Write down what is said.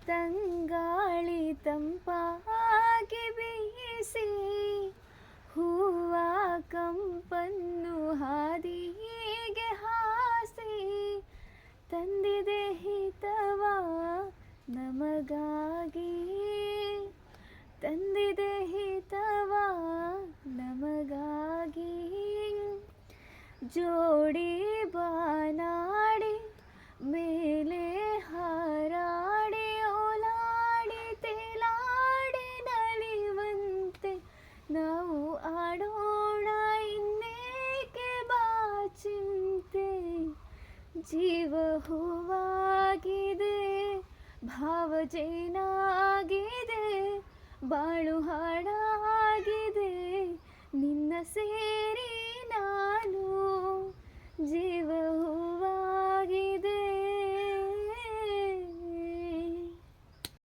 ತಂಗಾಳಿ ತಂಪಾಗಿ ಬೀಸಿ ಹೂವ ಕಂಪನ್ನು ಹಾದಿಗೆ ಹಾಸಿ ತಂದಿದೆ ಹಿತವ ನಮಗಾಗಿ, ತಂದಿದೆ ಹಿತವ ನಮಗಾಗಿ. ಜೋಡಿ ಬಾನಾಡಿ ಮೇಲೆ ಹಾರಾಡಿ ಓಲಾಡಿ ತೇಲಾಡಿ ನಲಿವಂತೆ ನಾವು ಆಡೋಣ ಇನ್ನೇಕೆ ಬಾಚಿಂತೆ. ಜೀವ ಹೂವಾಗಿದೆ, ಭಾವ ಜೇನಾಗಿದೆ, ಬಾಳು ಹಾಡಾಗಿದೆ ನಿನ್ನ ಸೇರಿ ನಾನು. ಜೀವ